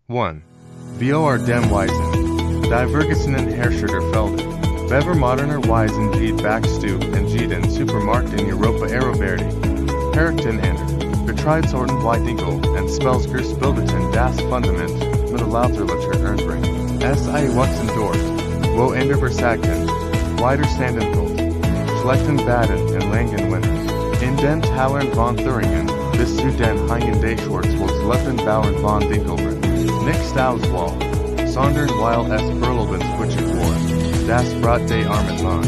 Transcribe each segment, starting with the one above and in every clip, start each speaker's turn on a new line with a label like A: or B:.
A: 1. Bevor der Weizen. Die vergessenen Herrscher der Felder. Bever moderner Weisen geht Backstube en jeden Supermarkt in Europa eroberte. Herrichten ander. Getreidsorten wie Dinkel en Spelzgerste bildeten das Fundament mittelalterlicher Ernbring. Wuchsen dort, wo ander versagten, widerstanden kult. Schlechten Baden en langen Winter. In den Tallern von Thüringen, bis zu den Haien des Schwarzwalds lebten Bauern von Dinkelbrück. Nicht Auswahl, sondern weil es Berlebens Witchig war. Das Brot des armen Manns.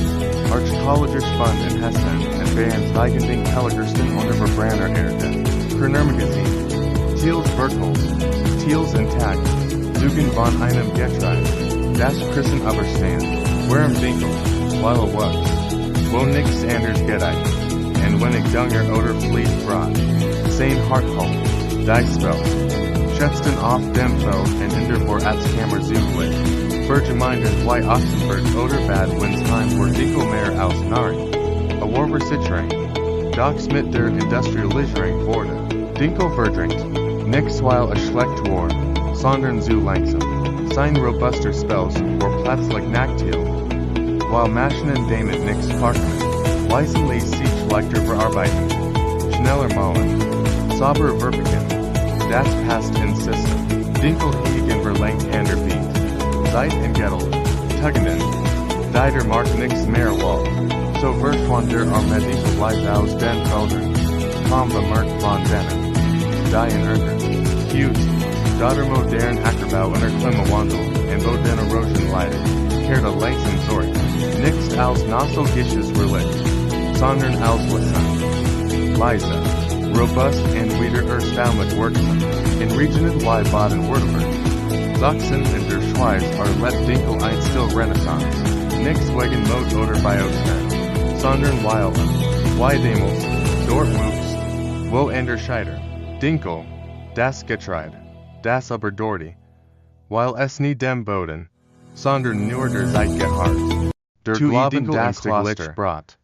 A: Archkollegisch Fund in Hessen en Bayern steigenden Kellergersten unter Verbrenner Erde. Körnermagazin. Thiels Bertholz. Thiels intakt. Zugen von einem Getreide. Das Christen Überstand. Warum Dinkel? Weil wuchs. Wo nichts anders gedeiht. En wenn ich Dunger oder Fleet brot. Sein Harthold. Die Spelt. Schätzten auf dem Feld en in der Vorratskammer Zuglick. Vergemeinde wie Ochsenberg oder Bad Windsheim vor Dinkel mehr als Naring. A warmer Citrain. Docks mit der Industrialisierung wurde. Dinkel verdrängt. Nix weil a schlecht war, sondern zu langsam. Sein robuster Spels vor plötzlich Nachteil. Weil Maschinen damit nix parken. Wesentlich sich leichter verarbeiten. Schneller malen. Sauber verpacken. Das passt in System. Dinkel hegen verlangt an der Beat. Zeit en Gettel. Tuggenden. Die der Markt nix mehr wall. So verschwanden der Armedico live aus den Feldern. Kaum bemerkt von denen. Die in Ernten. Hughes. Daughter modern Ackerbau unter Klimawandel en Boden Erosion leidet. Kehrte langsam zurück. Nichts als nostalgisches Relikt. Sondern als Lesson. Leise. Robust and wieder erstaunlich wirksam. In Regionen wie Baden-Württemberg. Sachsen und der Schweiz let Dinkel ein still Renaissance. Nix wegen Mode oder Biotzen. Sondern weil demals, dort wuchs, wo ander Scheider. Dinkel, das Getreide, das Überdorte. Weil es nie dem Boden, sondern nur der Zeit geharrt. Der Glauben das Glitch brought.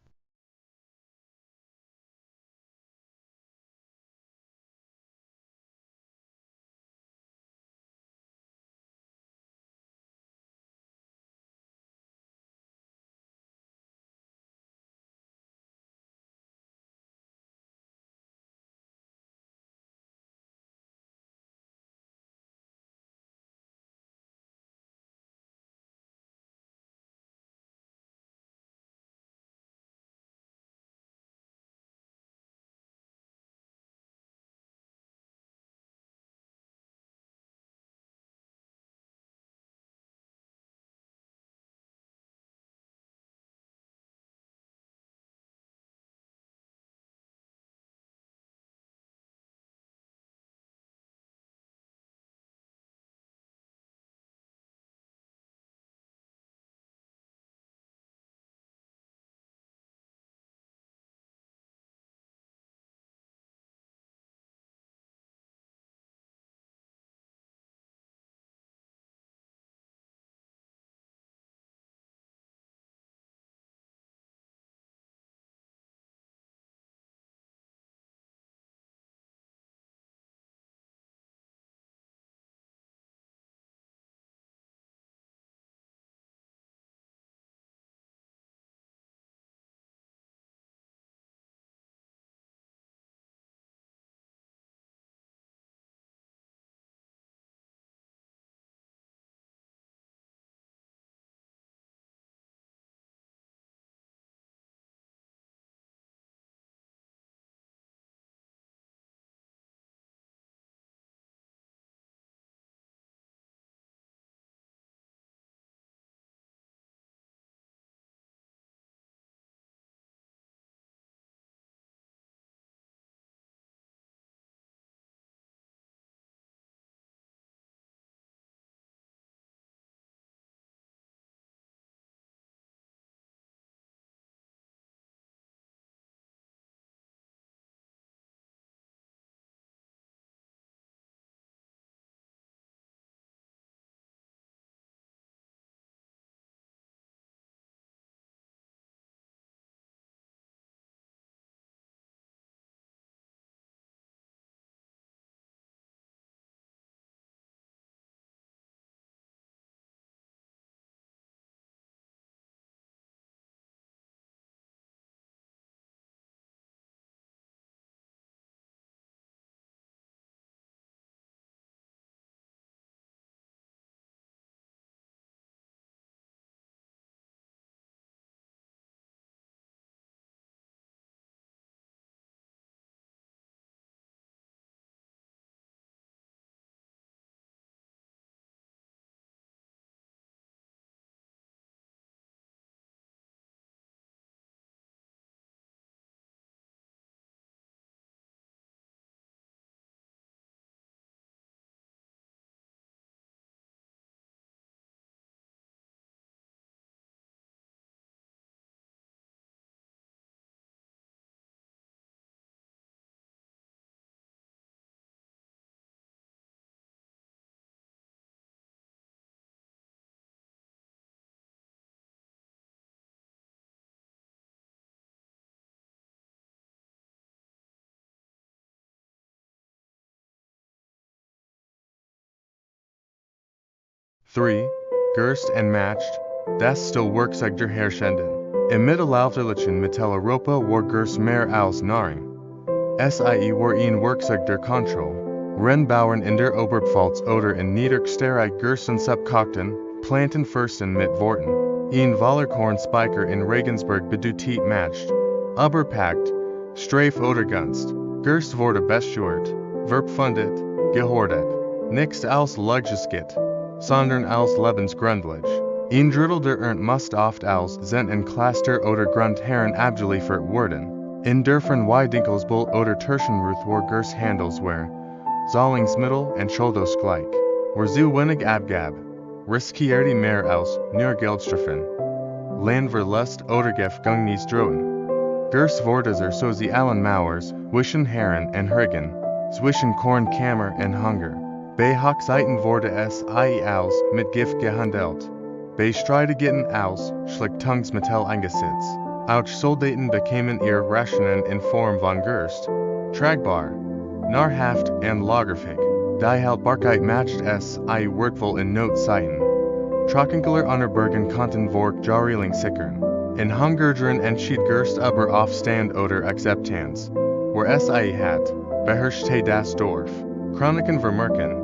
A: 3. Gerst and matched, das still Werkzeug herstellen. Im mittelalterlichen Mitteleuropa war Gerst mehr als Nahrung. Sie war ein Werkzeug der Kontrolle. Rennbauern in der Oberpfalz oder in Niederösterreich Gersten subkochten, planten Fürsten mit Worten. Ein Wallerkornspeicher in Regensburg bedeutet matched, überpackt, Strafe oder Gunst. Gerst wurde beschwört, verpfundet, gehortet. Nichts als Legiskit, sondern als lebensgrundlich. Ein Drittel der Ernte muss oft als Zent in Cluster oder Grundherren abgeliefert werden. In Dörfern wie Dinkelsbull oder Tirschenruth war Gerst Handelsware, Zahlungsmittel und Schuldos gleich. War zu wenig Abgabe, riskierte mehr als nur Geldstrafen. Landverlust oder Gefängnis drohen. Gerst wurde zur sozialen Mauers, zwischen Herren und Herren, zwischen Kornkammer und Hunger. Bei Hochzeiten wurde es als mit Gift gehandelt. Bei Streitigkeiten als Schlichtungsmittel eingesetzt. Auch Soldaten bekamen ihre Rationen in Form von Gerst. Tragbar, nahrhaft und lagerfähig. Die Haltbarkeit matcht es wertvoll in Notzeiten. Trockenkeller Unterbergen konnten Vork Jahrelang sichern. In Hungerdren entschied Gerst über Aufstand oder Akzeptanz. Wo es hat, beherrschte das Dorf. Chroniken vermerken.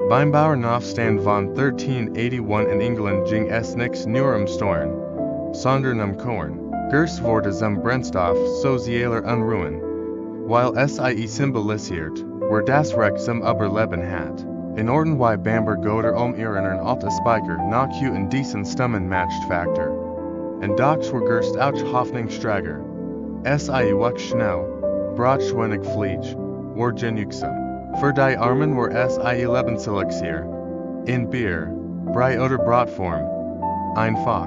A: Beim Bauernaufstand von 1381 in England ging es nicht nur Steuern, sondern Korn. Gerst wurde zum Brennstoff sozialer Unruhen. Weil es symbolisiert, wo das Recht zum Überleben hat. In Orten wie Bamberg oder ihren alte Speicher noch und diesen Stummen matched Faktor. En Docks war Gerst auch Hoffnungsträger. Es wuchs schnell, brotschwenig Fleisch, war genugsam. Für die Armen war es Lebenselixier. In Bier, Brei oder Brotform. Einfach.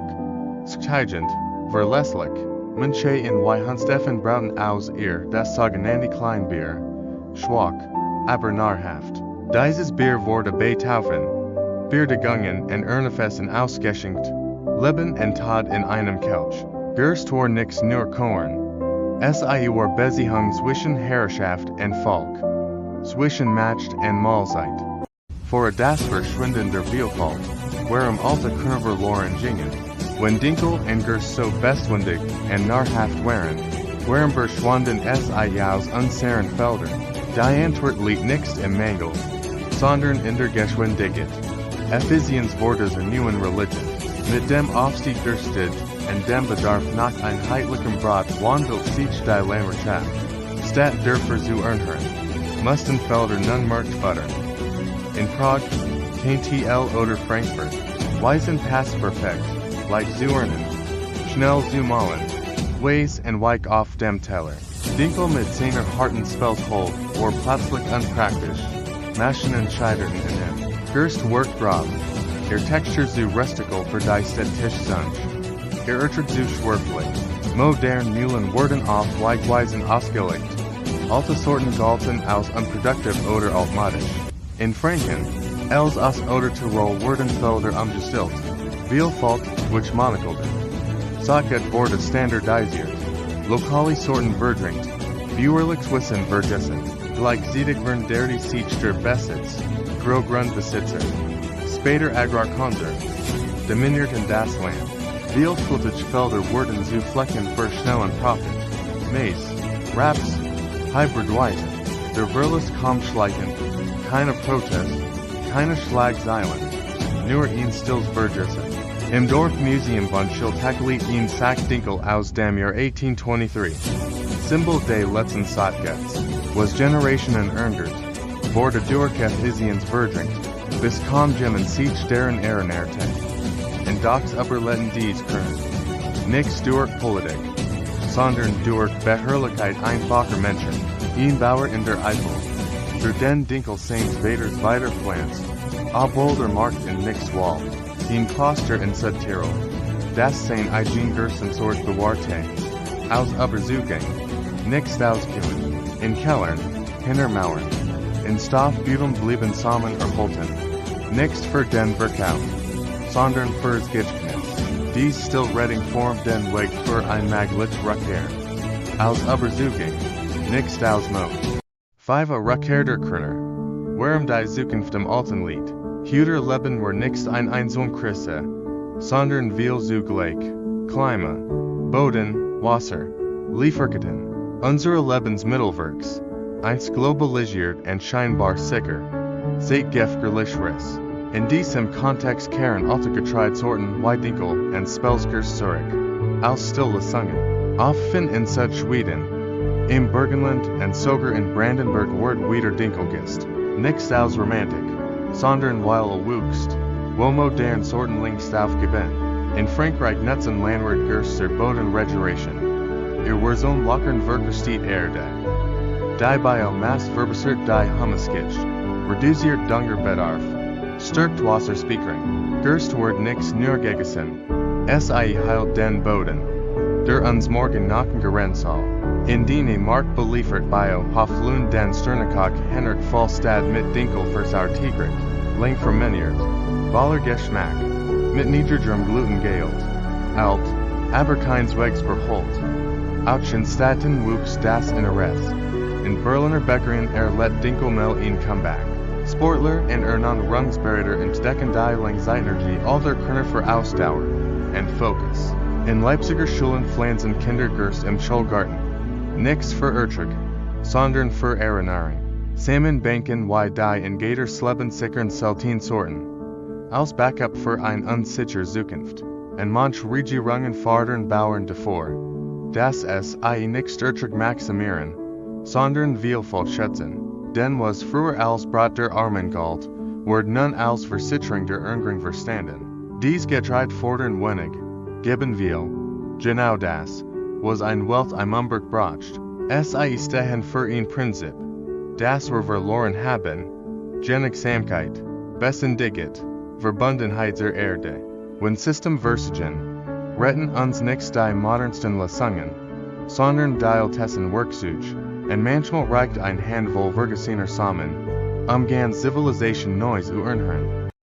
A: Steigend, verlässlich. Manche in Weihensteffen brauten aus das sogenannte Kleinbier. Schwach, aber nahrhaft. Dieses Bier wurde Beethoven, Bier de Gungen und Ernefessen ausgeschenkt. Leben und Tod in einem Kelch. Gerst war nix nur Korn. Es war Beziehung zwischen Herrschaft und Volk. Zwischen Macht und Mahlzeit. Vor das Verschwinden der Vielfalt, warum alte Körner verloren gingen. Wenn Dinkel und Gerst so bestwendig und nahrhaft waren, warum verschwanden es aus unseren Feldern. Die Antwort liegt nicht im Mangel, sondern in der Geschwindigkeit. Ephesians wurde zur neuen Religion. Mit dem Aufstieg der Stid und dem Bedarf nach einheitlichem Brot wandelt sich die Landwirtschaft. Statt Dörfer zu ernähren, mussten Felder nun Markt buttern. In Prag, KTL oder Frankfurt, Weizen pass perfekt, leicht zu ernten, schnell zu mahlen, Weiss und weich auf dem Teller. Dinkel mit seiner harten Spelzhold war plötzlich unpraktisch, Maschinen scheiterten in ihm. Gerst worked grob. Texture zu rustical für die Städtisch Sunch. Ertrag zu schwerflich. Modern Mühlen wurden oft Weisen ausgelegt. Alte Sorten galten als unproduktiv oder altmodisch. In Franken, als aus oder Tirol wurden Felder umgestellt. Vielfalt, which monoculture. Socket wurde standardisiert. Lokale Sorten verdrängt. Bäuerlich Wissen vergessen. Gleichzeitig werden der Siege der Besitz. Grogrundbesitzer. Später Agrarkonzer, dominierten das Land. Vielfältige Felder wurden zu Flächen für schnellen Profit. Mais, Raps, Hybridweise, der Verlust kaum schleichend, keine Protest, keine Schlagzeilen, nur ein stilles Vergessen. Im Dorfmuseum von Schiltach liegt ein Sack Dinkel aus dem Jahr 1823. Symbol des letzten Saatgets, was Generationen erngert, wurde durch Ephesians verdrängt. Bis kaum jemand sich deren ernährte. In Docks überleben dies können. Nicht durch Politik, sondern durch Beharrlichkeit einfacher Menschen. Ein Bauer in der Eifel. Für den Dinkel seines Vaters weiterpflanzt. Obwohl der Markt in nichts Wall. Ein Kloster in Südtirol. Das sein eigen Gersensort bewahrte. Aus Überzeugung. Nichts ausgehen. In Kellern, hinter Mauern. In Stoffbüdeln blieben Samen erhalten. Nichts für den Verkauf, sondern fürs Gedächtnis. Dies still Redding formt den Weg für ein maglich Rückkehr. Als Überzeugung, nichts als Mut. 5. Rückkehr der Körner. warum die Zukunft im Alten liegt. Huter Leben war nicht ein Einzelkrise, sondern viel zugleich. Klima, Boden, Wasser, Lieferketten, unsere Lebensmittelwerks, einst globalisiert und scheinbar sicher, seit gefährliches. In diesem Kontext kehren alte Getreidesorten wie Dinkel und Spelzgerste zurück, als Stillesungen. Offen in Schweden, im Burgenland und sogar in Brandenburg wird wieder Dinkelgist, nicht aus Romantik, sondern weil wuchst, wo modern Sorten links aufgeben. In Frankreich nutzen Landwirtgerste zur Bodenregeneration. Wurzeln lockern verkostet Erde. Die Biomasse verbessert die Humusgicht, reduziert Dungerbedarf, stärkt Wasserspeicherung. Gerst wird nichts nur gegessen. Sie heilt den Boden. Der uns morgen nachgeren soll. In die Markt beliefert Bio Hoffnung den Sternekok hennert Vollstad mit Dinkel versautigert, lang fermentiert, voller Geschmack, mit niedrigem Gluten gehalt, alt, aber keineswegs verholt. Auch in Städten wuchs das Interesse. In Berliner Bäckereien let Dinkelmehl in Comeback. Sportler und non-Rungsbereiter entdecken die Langzeitenergie all der Körner für Ausdauer und Fokus. In Leipziger Schulen pflanzen Kinder Gerste im Schulgarten. Nichts für Ertrag, sondern für Ernährung. Samenbanken wie die in Gator Sleben sichern selten Sorten. Als Backup für ein unsichere Zukunft. Und manch Regierungen fordern Bauern davor. Das sei nicht Ertrag maximieren, sondern Vielfalt schätzen. Denn was früher als Brot der Armen galt, wird nun als Versicherung der Ernährung verstanden. Dies Getreide fordern wenig, geben viel. Genau das, was ein Welt im Umberg bracht. Sie stehen für ein Prinzip. Das wir verloren haben. Genigsamkeit, Besendigkeit, Verbundenheit der Erde. Wenn Systemversigen, retten uns nicht die modernsten Lösungen, sondern die ältesten Werkzeuge. Und manchmal reicht ein Handvoll Vergessener zusammen, gan Zivilisation Neues zu erneuern.